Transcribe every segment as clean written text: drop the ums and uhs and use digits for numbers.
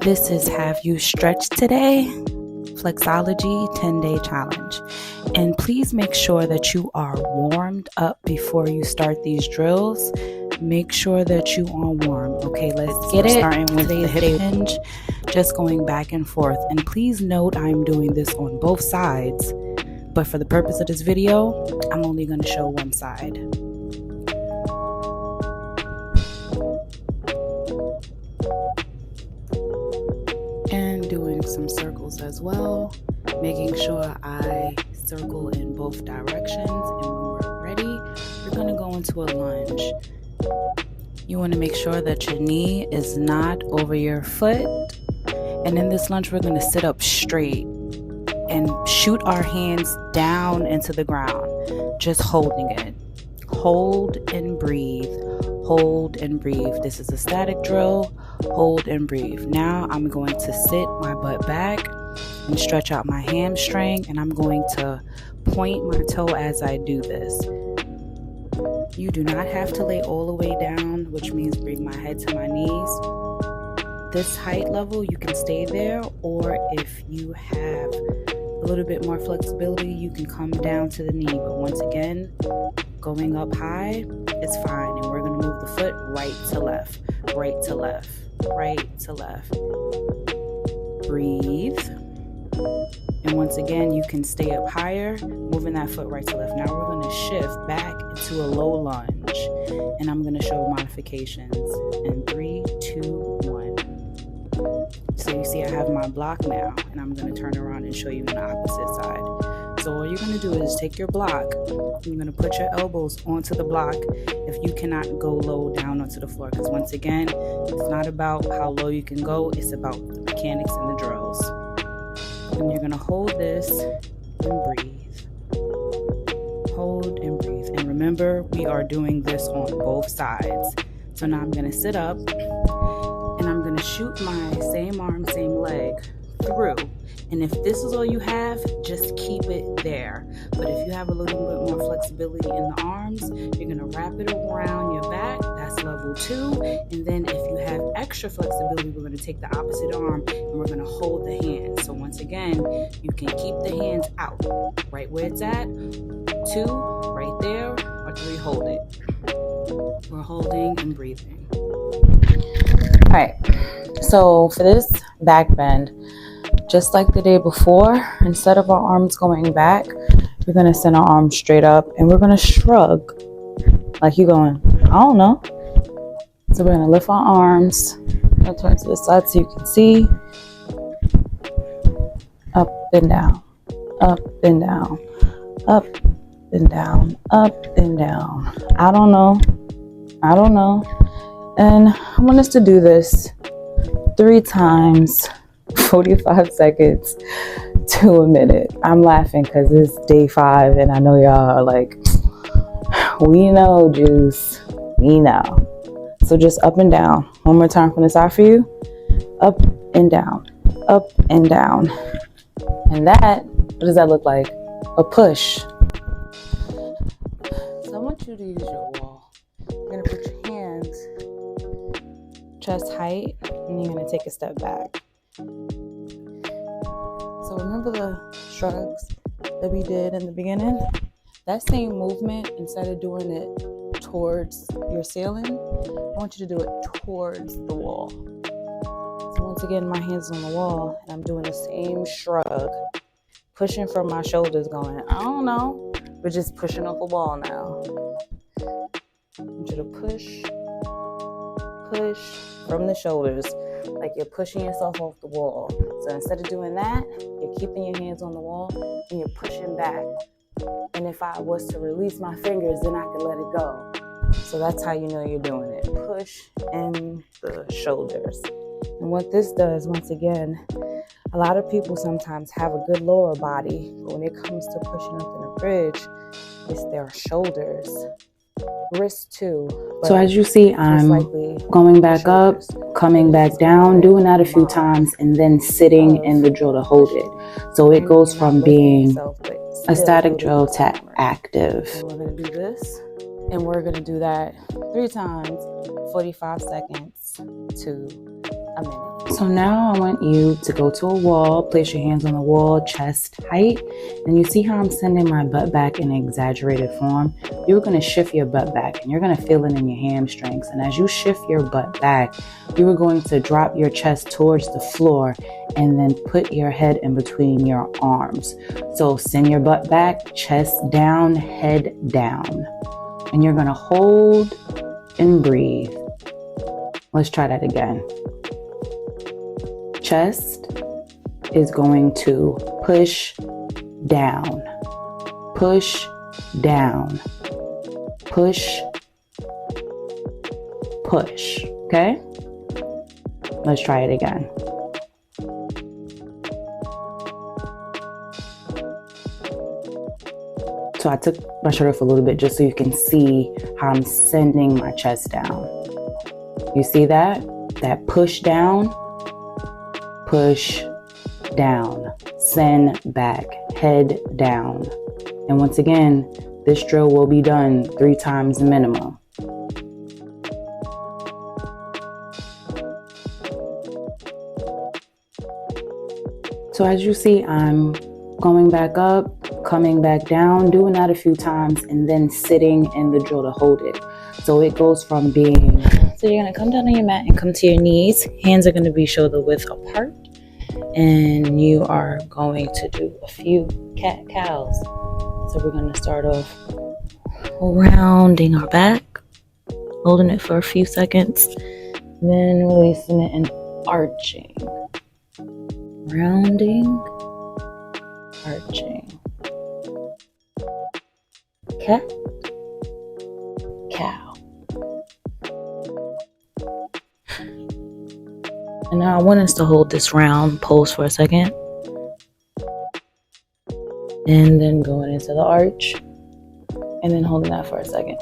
This is Have You Stretched Today? Flexology 10-day challenge. And please make sure that you are warmed up before you start these drills. Make sure that you are warm. Okay, let's get it. Starting with the hip hinge, just going back and forth. And please note I'm doing this on both sides, but for the purpose of this video, I'm only going to show one side. And doing some circles as well, making sure I circle in both directions. And when we're ready, we're going to go into a lunge. You want to make sure that your knee is not over your foot. And in this lunge, we're going to sit up straight and shoot our hands down into the ground, just holding it. Hold and breathe. Hold and breathe. This is a static drill. Hold and breathe. Now I'm going to sit my butt back and stretch out my hamstring, and I'm going to point my toe as I do this. You do not have to lay all the way down, which means bring my head to my knees. This height level, you can stay there, or if you have a little bit more flexibility, you can come down to the knee. But once again, going up high is fine, and we're going to move the foot right to left, right to left, right to left. Breathe. And once again, you can stay up higher, moving that foot right to left. Now we're going to shift back into a low lunge, and I'm going to show modifications in 3, 2, 1. So you see I have my block now, and I'm going to turn around and show you on the opposite side. So all you're going to do is take your block, you're going to put your elbows onto the block if you cannot go low down onto the floor, because once again, it's not about how low you can go, it's about the mechanics and the drills. And you're going to hold this and breathe. Hold and breathe. And remember, we are doing this on both sides. So now I'm going to sit up, and I'm going to shoot my same arm, same leg through. And if this is all you have, just keep it there. But if you have a little bit more flexibility in the arms, you're going to wrap it around your back. That's level 2. And then if you have extra flexibility, we're going to take the opposite arm and we're going to hold the hand. So once again, you can keep the hands out right where it's at. 2 right there, or 3 hold it. We're holding and breathing. All right, so for this back bend, just like the day before, instead of our arms going back, we're going to send our arms straight up, and we're going to shrug like you're going, I don't know. So we're going to lift our arms. I'll turn to the side so you can see. Up and down, up and down, up and down, up and down. I don't know. And I want us to do this 3 times, 45 seconds to a minute. I'm laughing because it's day 5, and I know y'all are like, we know, Juice, we know. So just up and down. One more time from the side for you. Up and down, up and down. And that, what does that look like? A push. So I want you to use your wall. You're going to put your hands chest height, and you're going to take a step back. So remember the shrugs that we did in the beginning? That same movement, instead of doing it towards your ceiling, I want you to do it towards the wall. So once again, my hands on the wall, and I'm doing the same shrug, pushing from my shoulders, going, I don't know, but just pushing off the wall now. I want you to push from the shoulders, like you're pushing yourself off the wall. So instead of doing that, you're keeping your hands on the wall and you're pushing back. And if I was to release my fingers, then I could let it go. So that's how you know you're doing it. Push in the shoulders. And what this does, once again, a lot of people sometimes have a good lower body, but when it comes to pushing up in a bridge, it's their shoulders. Wrists too. So as you see, I'm going back up, coming back down, doing that a few times, and then sitting in the drill to hold it. So it goes from being a static drill to active. So we're going to do this, and we're going to do that 3 times, 45 seconds to a minute. So now I want you to go to a wall, place your hands on the wall, chest height, and you see how I'm sending my butt back in an exaggerated form? You're going to shift your butt back and you're going to feel it in your hamstrings. And as you shift your butt back, you are going to drop your chest towards the floor and then put your head in between your arms. So send your butt back, chest down, head down. And you're going to hold and breathe. Let's try that again. Chest is going to push down, push down, push, push. Okay? Let's try it again. So I took my shirt off a little bit just so you can see how I'm sending my chest down. You see that? That push down, push down, send back, head down. And once again, this drill will be done 3 times minimum. So as you see, I'm going back up, coming back down, doing that a few times, and then sitting in the drill to hold it. So it goes from being, so you're going to come down on your mat and come to your knees. Hands are going to be shoulder width apart. And you are going to do a few cat-cows. So we're going to start off rounding our back, holding it for a few seconds, then releasing it and arching. Rounding, arching. Cat, cow. And now I want us to hold this round pose for a second. And then going into the arch. And then holding that for a second.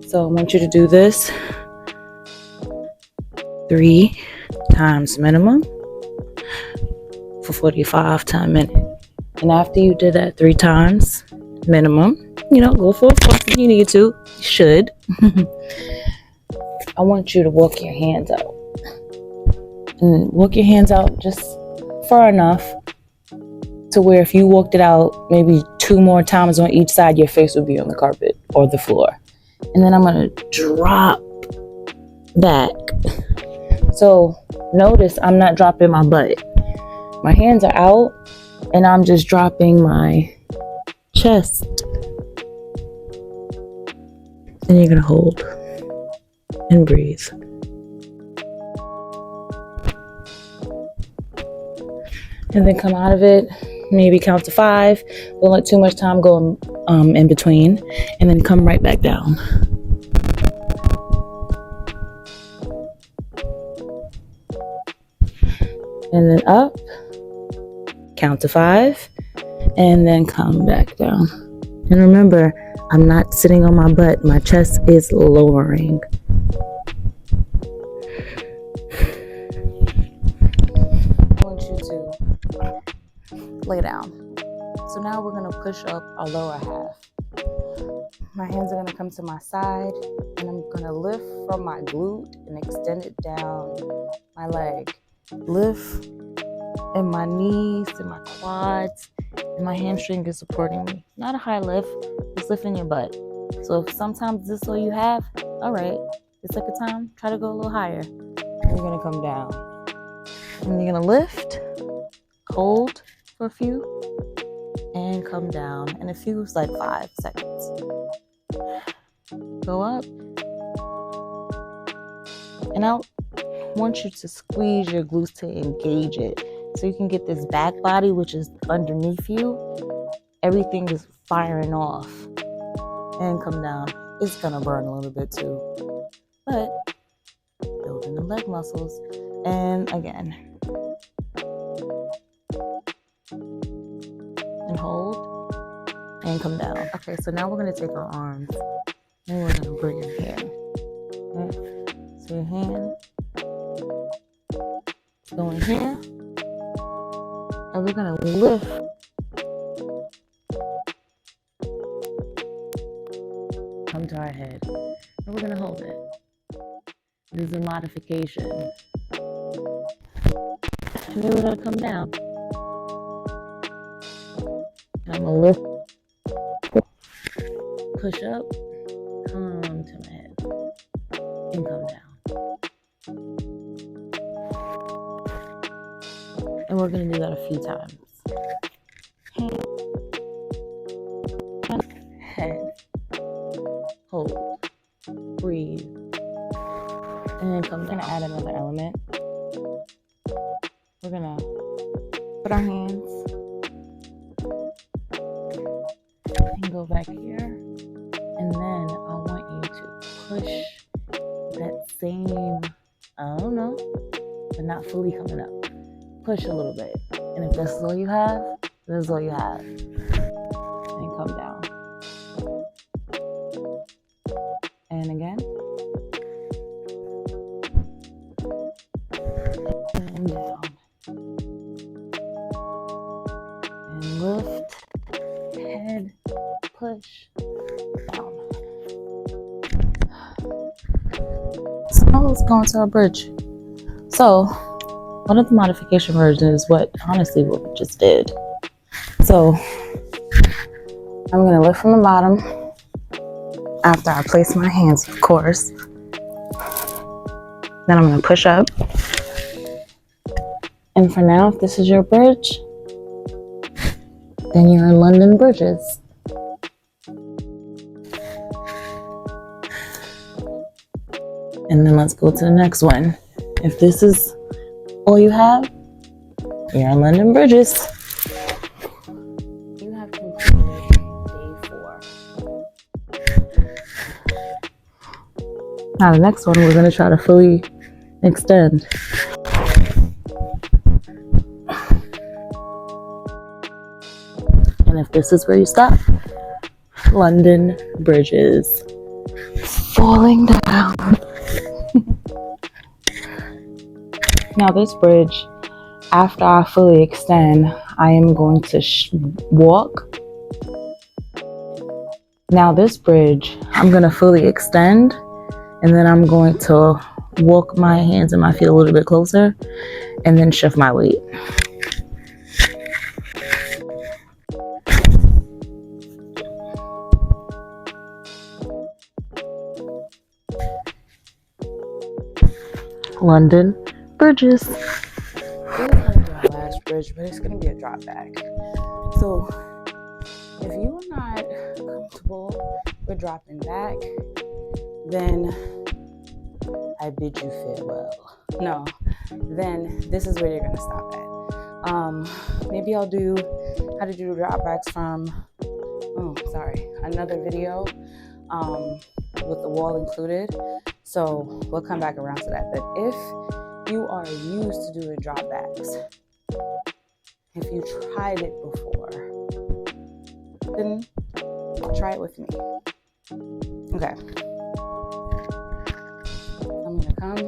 So I want you to do this 3 times minimum for 45 to a minute. And after you did that 3 times minimum, go for a puff if you need to. You should. I want you to walk your hands out. And walk your hands out just far enough to where if you walked it out maybe 2 more times on each side, your face would be on the carpet or the floor. And then I'm going to drop back. So notice I'm not dropping my butt. My hands are out and I'm just dropping my chest. And you're going to hold and breathe. And then come out of it, maybe count to 5. Don't let too much time go in between. And then come right back down. And then up, count to 5, and then come back down. And remember, I'm not sitting on my butt. My chest is lowering. I want you to lay down. So now we're going to push up our lower half. My hands are going to come to my side, and I'm going to lift from my glute and extend it down my leg. Lift in my knees and my quads, and my hamstring is supporting me. Not a high lift, just lifting your butt. So if sometimes this is all you have, all right, the second time, try to go a little higher. And you're going to come down. And you're going to lift, hold for a few, and come down. And a few is like 5 seconds. Go up and out. I want you to squeeze your glutes to engage it so you can get this back body, which is underneath you. Everything is firing off. And come down. It's gonna burn a little bit too, but building the leg muscles. And again, and hold and come down. Okay, so now we're gonna take our arms and we're gonna bring it here. Okay? So your hand going here, and we're gonna lift come to our head, and we're gonna hold it. This is modification. And then we're going to come down. I'm going to lift, push up, come to my head, and come down. And we're going to do that a few times. Head, hold, breathe, and then come down. We're going to add another element. We're going to put our hands and go back here. And then I want you to push that same, I don't know, but not fully coming up. Push a little bit. And if this is all you have, this is all you have. And come down. And again. And down. And lift. Head. Push. Down. So now let's go into our bridge. So one of the modification versions is what we just did. So I'm going to lift from the bottom after I place my hands, of course. Then I'm going to push up. And for now, if this is your bridge, then you're in Londan bridges. And then let's go to the next one. If this is all you have, you're in Londan bridges. You have completed day 4. Now the next one, we're going to try to fully extend. And if this is where you stop, Londan bridges. Falling down. Now this bridge, after I fully extend, I am going to walk. Now this bridge, I'm going to fully extend, and then I'm going to walk my hands and my feet a little bit closer, and then shift my weight. Londan bridges. We're going to do our last bridge, but it's going to be a drop back. So if you are not comfortable with dropping back, then I bid you farewell. No, then this is where you're going to stop at. Maybe I'll do how to do drop backs from another video with the wall included. So we'll come back around to that. But if you are used to doing drop backs, if you tried it before, then try it with me. Okay. I'm gonna come,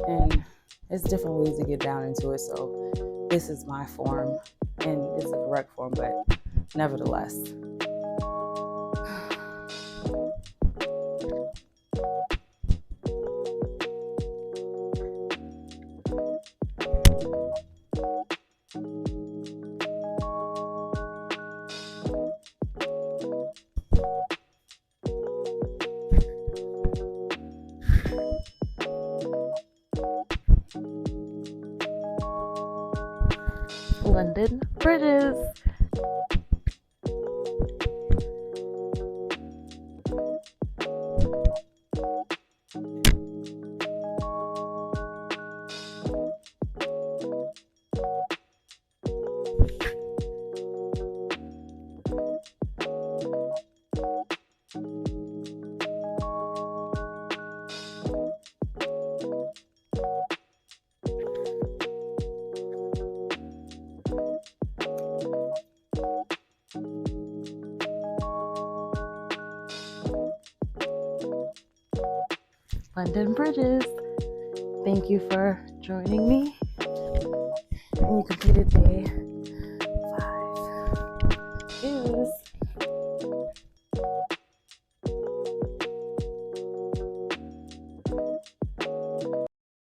and there's different ways to get down into it. So this is my form, and it's the correct form, but nevertheless. Londan bridges. Londan bridges. Thank you for joining me. And you completed day